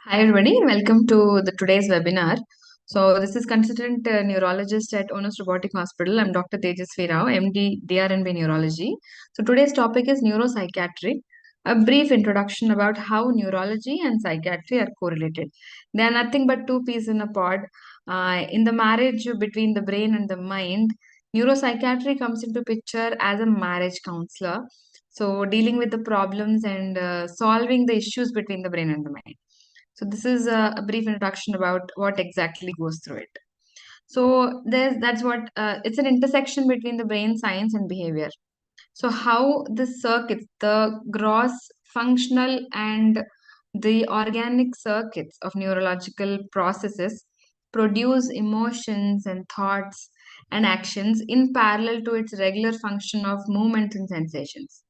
Hi everybody, welcome to the today's webinar. So this is consultant neurologist at Onus Robotic Hospital. I'm Dr. Tejasvi Rao, MD, DRNB Neurology. So today's topic is neuropsychiatry. A brief introduction about how neurology and psychiatry are correlated. They are nothing but two peas in a pod. In the marriage between the brain and the mind, neuropsychiatry comes into picture as a marriage counselor. So dealing with the problems and solving the issues between the brain and the mind. So this is a brief introduction about what exactly goes through it. So that's what it's an intersection between the brain science and behavior. So how the circuits, the gross functional and the organic circuits of neurological processes produce emotions and thoughts and actions in parallel to its regular function of movement and sensations.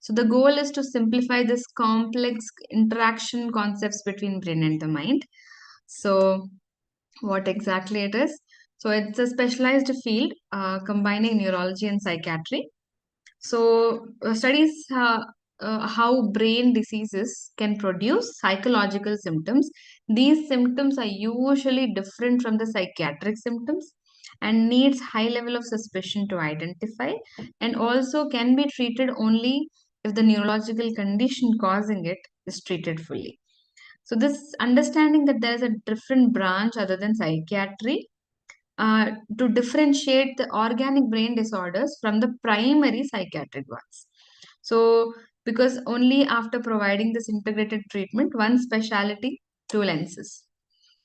So the goal is to simplify this complex interaction concepts between brain and the mind. So what exactly it is? So it's a specialized field combining neurology and psychiatry. So studies how brain diseases can produce psychological symptoms. These symptoms are usually different from the psychiatric symptoms and needs high level of suspicion to identify, and also can be treated only if the neurological condition causing it is treated fully. So this understanding that there is a different branch other than psychiatry to differentiate the organic brain disorders from the primary psychiatric ones. So, because only after providing this integrated treatment, one specialty, two lenses.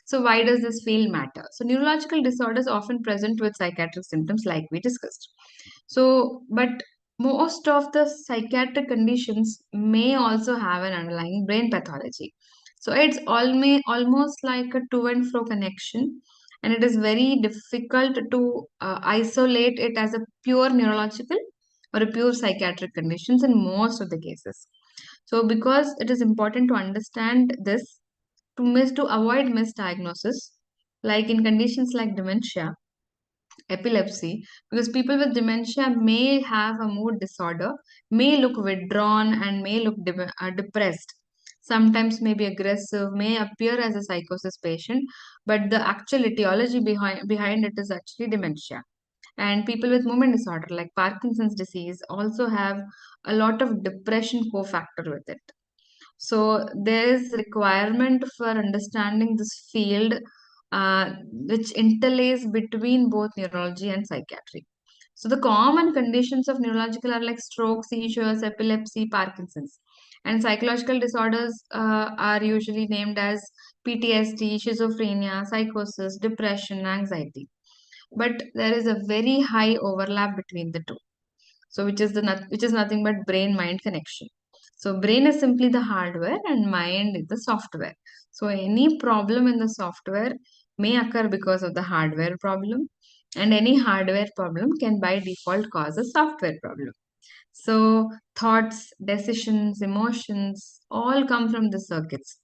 So, why does this field matter? So, neurological disorders often present with psychiatric symptoms, like we discussed. So, but most of the psychiatric conditions may also have an underlying brain pathology. So, it's almost like a to and fro connection, and it is very difficult to isolate it as a pure neurological or a pure psychiatric conditions in most of the cases. So, because it is important to understand this to avoid misdiagnosis, like in conditions like dementia, epilepsy, because people with dementia may have a mood disorder, may look withdrawn, and may look depressed. Sometimes may be aggressive, may appear as a psychosis patient, but the actual etiology behind it is actually dementia. And people with movement disorder, like Parkinson's disease, also have a lot of depression cofactor with it. So there is requirement for understanding this field, which interlace between both neurology and psychiatry. So the common conditions of neurological are like stroke, seizures, epilepsy, Parkinson's. And psychological disorders are usually named as PTSD, schizophrenia, psychosis, depression, anxiety. But there is a very high overlap between the two. So which is nothing but brain mind connection. So brain is simply the hardware and mind is the software. So any problem in the software may occur because of the hardware problem, and any hardware problem can by default cause a software problem. So thoughts, decisions, emotions all come from the circuits.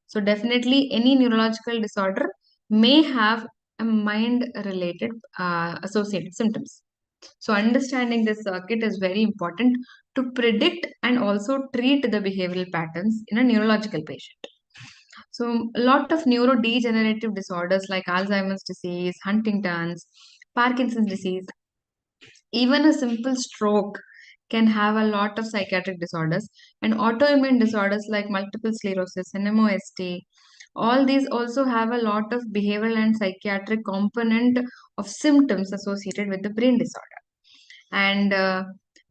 So definitely any neurological disorder may have a mind related associated symptoms. So understanding this circuit is very important to predict and also treat the behavioral patterns in a neurological patient. So a lot of neurodegenerative disorders like Alzheimer's disease, Huntington's, Parkinson's disease, even a simple stroke can have a lot of psychiatric disorders, and autoimmune disorders like multiple sclerosis and MOST. All these also have a lot of behavioral and psychiatric component of symptoms associated with the brain disorder. And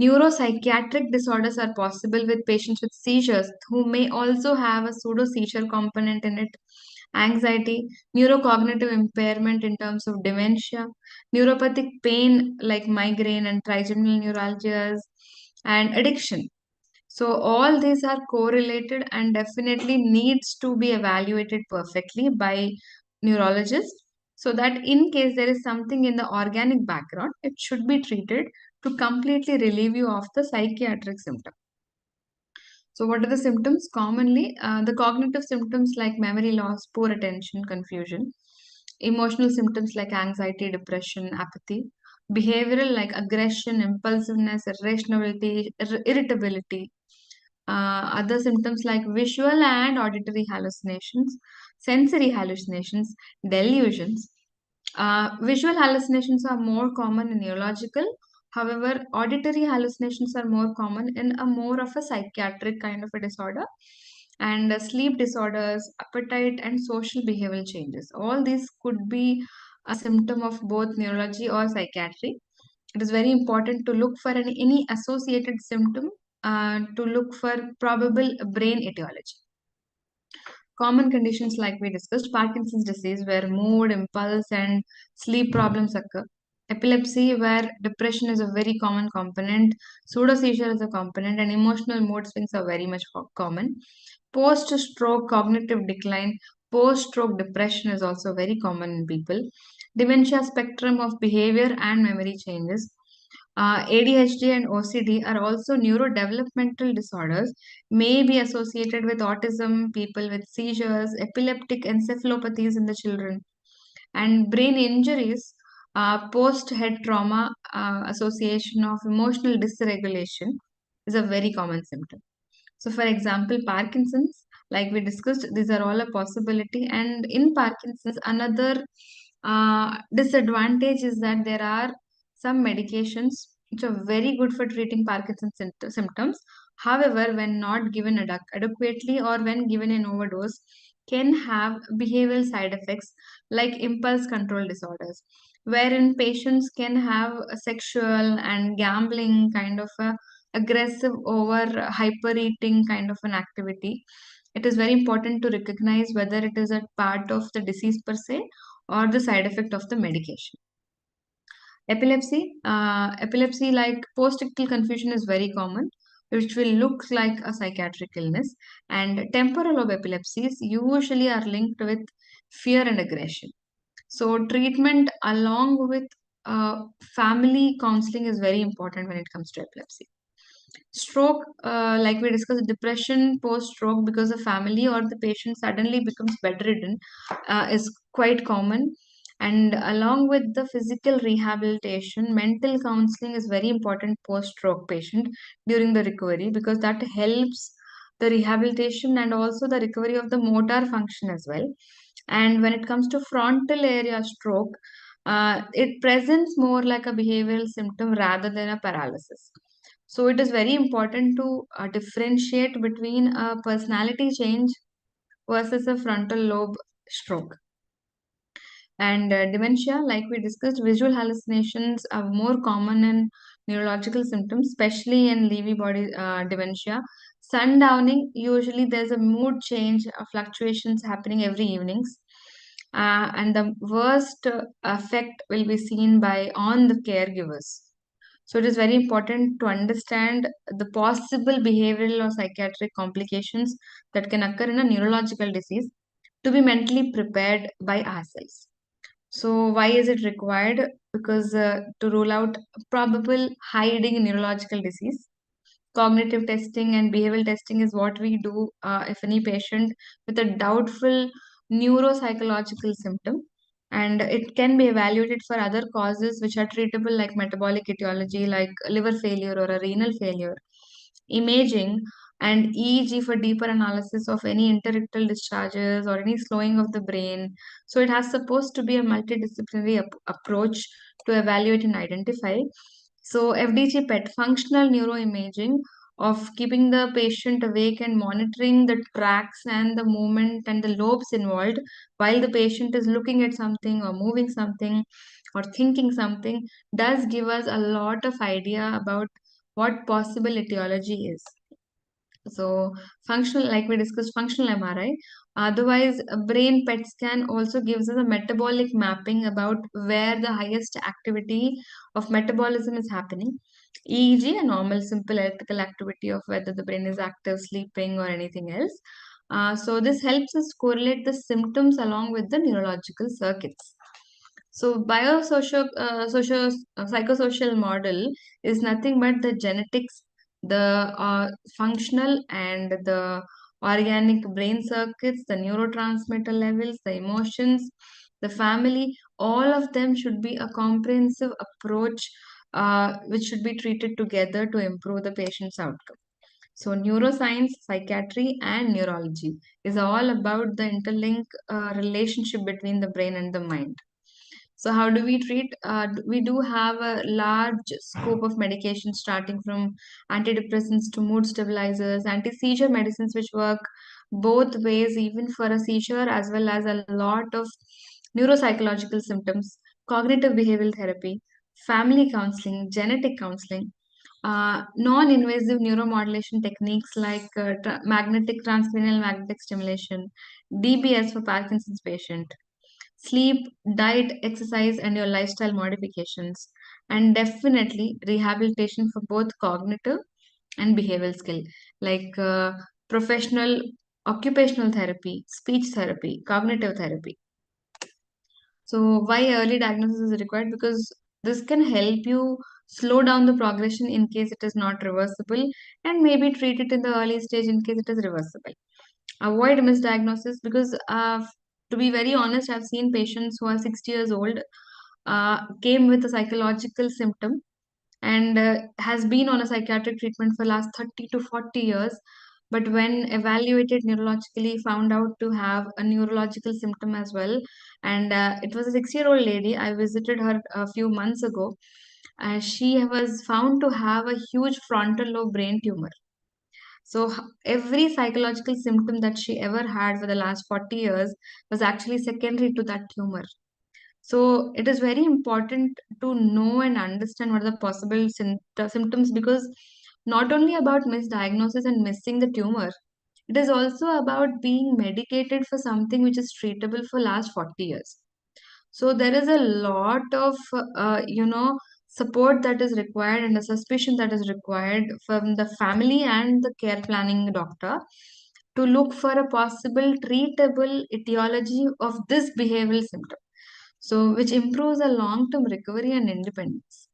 neuropsychiatric disorders are possible with patients with seizures who may also have a pseudo seizure component in it. Anxiety, neurocognitive impairment in terms of dementia, neuropathic pain like migraine and trigeminal neuralgias, and addiction. So all these are correlated and definitely needs to be evaluated perfectly by neurologists, so that in case there is something in the organic background, it should be treated to completely relieve you of the psychiatric symptom. So what are the symptoms? Commonly, the cognitive symptoms like memory loss, poor attention, confusion, emotional symptoms like anxiety, depression, apathy, behavioral like aggression, impulsiveness, irrationality, irritability, Other symptoms like visual and auditory hallucinations, sensory hallucinations, delusions. Visual hallucinations are more common in neurological. However, auditory hallucinations are more common in a more of a psychiatric kind of a disorder. And sleep disorders, appetite, and social behavioral changes. All these could be a symptom of both neurology or psychiatry. It is very important to look for any associated symptom, to look for probable brain etiology. Common conditions like we discussed, Parkinson's disease, where mood, impulse, and sleep problems occur. Epilepsy, where depression is a very common component, pseudoseizure is a component, and emotional mood swings are very much common. Post stroke cognitive decline, post stroke depression is also very common in people. Dementia spectrum of behavior and memory changes. ADHD and OCD are also neurodevelopmental disorders, may be associated with autism, people with seizures, epileptic encephalopathies in the children, and brain injuries, post head trauma, association of emotional dysregulation is a very common symptom. So, for example, Parkinson's, like we discussed, these are all a possibility. And in Parkinson's, another disadvantage is that there are some medications which are very good for treating Parkinson's symptoms. However, when not given adequately or when given in overdose, can have behavioral side effects like impulse control disorders, wherein patients can have a sexual and gambling kind of a aggressive over hyper eating kind of an activity. It is very important to recognize whether it is a part of the disease per se or the side effect of the medication. Epilepsy like post-ictal confusion is very common, which will look like a psychiatric illness, and temporal lobe epilepsies usually are linked with fear and aggression. So treatment along with family counseling is very important when it comes to epilepsy. Stroke, like we discussed, depression post-stroke because the family or the patient suddenly becomes bedridden, is quite common. And along with the physical rehabilitation, mental counseling is very important post-stroke patient during the recovery, because that helps the rehabilitation and also the recovery of the motor function as well. And when it comes to frontal area stroke, it presents more like a behavioral symptom rather than a paralysis. So it is very important to differentiate between a personality change versus a frontal lobe stroke. And dementia, like we discussed, visual hallucinations are more common in neurological symptoms, especially in Lewy body dementia. Sundowning, usually there's a mood change, fluctuations happening every evenings. And the worst effect will be seen by on the caregivers. So it is very important to understand the possible behavioral or psychiatric complications that can occur in a neurological disease to be mentally prepared by ourselves. So why is it required? Because to rule out probable hiding neurological disease, cognitive testing and behavioral testing is what we do if any patient with a doubtful neuropsychological symptom, and it can be evaluated for other causes which are treatable like metabolic etiology like liver failure or a renal failure, imaging, and EEG for deeper analysis of any interictal discharges or any slowing of the brain. So it has supposed to be a multidisciplinary approach to evaluate and identify. So FDG PET, functional neuroimaging of keeping the patient awake and monitoring the tracks and the movement and the lobes involved while the patient is looking at something or moving something or thinking something, does give us a lot of idea about what possible etiology is. So functional, like we discussed, functional MRI. Otherwise, a brain PET scan also gives us a metabolic mapping about where the highest activity of metabolism is happening. EEG, a normal simple electrical activity of whether the brain is active, sleeping, or anything else. So this helps us correlate the symptoms along with the neurological circuits. So psychosocial model is nothing but the genetics, the functional and the organic brain circuits, the neurotransmitter levels, the emotions, the family. All of them should be a comprehensive approach, which should be treated together to improve the patient's outcome. So, neuroscience, psychiatry, and neurology is all about the interlink relationship between the brain and the mind. So, how do we treat? We do have a large scope of medication starting from antidepressants to mood stabilizers, anti seizure medicines, which work both ways, even for a seizure, as well as a lot of neuropsychological symptoms, cognitive behavioral therapy, family counseling, genetic counseling, non invasive neuromodulation techniques like magnetic transcranial magnetic stimulation, DBS for Parkinson's patient, sleep, diet, exercise, and your lifestyle modifications, and definitely rehabilitation for both cognitive and behavioral skill like professional occupational therapy, speech therapy, cognitive therapy. So, why early diagnosis is required? Because this can help you slow down the progression in case it is not reversible, and maybe treat it in the early stage in case it is reversible. Avoid misdiagnosis because, to be very honest, I've seen patients who are 60 years old came with a psychological symptom and has been on a psychiatric treatment for last 30 to 40 years, but when evaluated neurologically found out to have a neurological symptom as well. And it was a 6-year-old lady. I visited her a few months ago. She was found to have a huge frontal lobe brain tumor. So every psychological symptom that she ever had for the last 40 years was actually secondary to that tumor. So it is very important to know and understand what are the possible symptoms, because not only about misdiagnosis and missing the tumor, it is also about being medicated for something which is treatable for last 40 years. So there is a lot of support that is required and a suspicion that is required from the family and the care planning doctor to look for a possible treatable etiology of this behavioral symptom, so which improves a long term recovery and independence,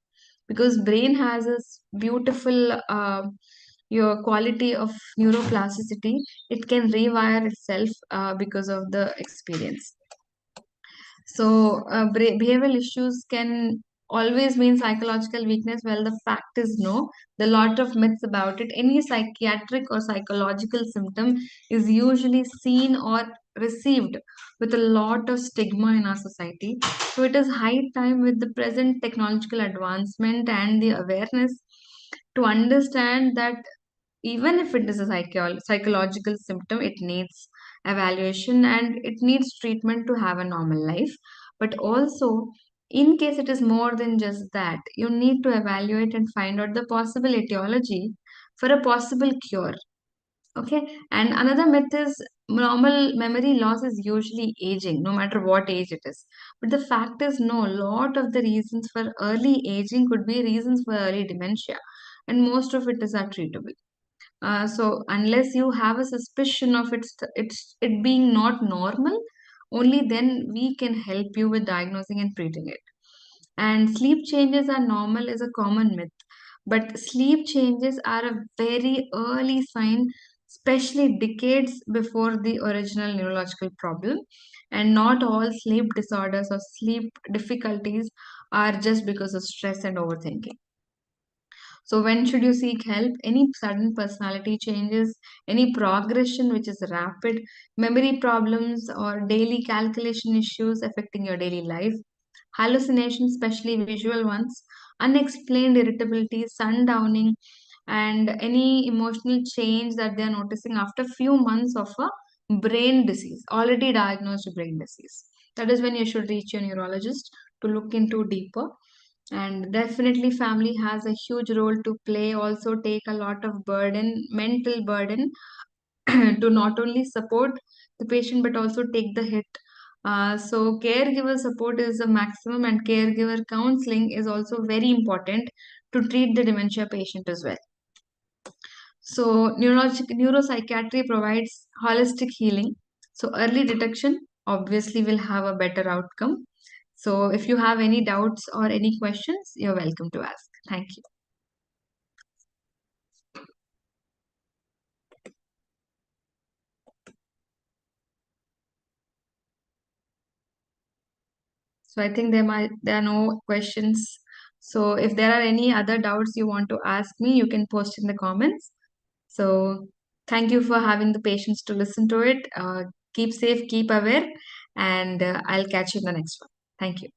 because brain has this beautiful your quality of neuroplasticity. It can rewire itself because of the experience. So, behavioral issues can always mean psychological weakness. Well, the fact is no. There are a lot of myths about it. Any psychiatric or psychological symptom is usually seen or received with a lot of stigma in our society. So, it is high time with the present technological advancement and the awareness to understand that even if it is a psychological symptom, it needs evaluation and it needs treatment to have a normal life. But also, in case it is more than just that, you need to evaluate and find out the possible etiology for a possible cure. Okay, and another myth is normal memory loss is usually aging, no matter what age it is. But the fact is, no, a lot of the reasons for early aging could be reasons for early dementia, and most of it is are treatable. So unless you have a suspicion of it being not normal, only then we can help you with diagnosing and treating it. And sleep changes are normal is a common myth, but sleep changes are a very early sign, especially decades before the original neurological problem. And not all sleep disorders or sleep difficulties are just because of stress and overthinking. So, when should you seek help? Any sudden personality changes, any progression which is rapid, memory problems, or daily calculation issues affecting your daily life, hallucinations, especially visual ones, unexplained irritability, sundowning, and any emotional change that they are noticing after few months of a brain disease, already diagnosed brain disease. That is when you should reach your neurologist to look into deeper. And definitely family has a huge role to play, also take a lot of burden, mental burden, to not only support the patient but also take the hit. So caregiver support is the maximum, and caregiver counseling is also very important to treat the dementia patient as well. So neuropsychiatry provides holistic healing. So early detection obviously will have a better outcome. So if you have any doubts or any questions, you're welcome to ask. Thank you. So I think there are no questions. So if there are any other doubts you want to ask me, you can post in the comments. So thank you for having the patience to listen to it. Keep safe, keep aware, and I'll catch you in the next one. Thank you.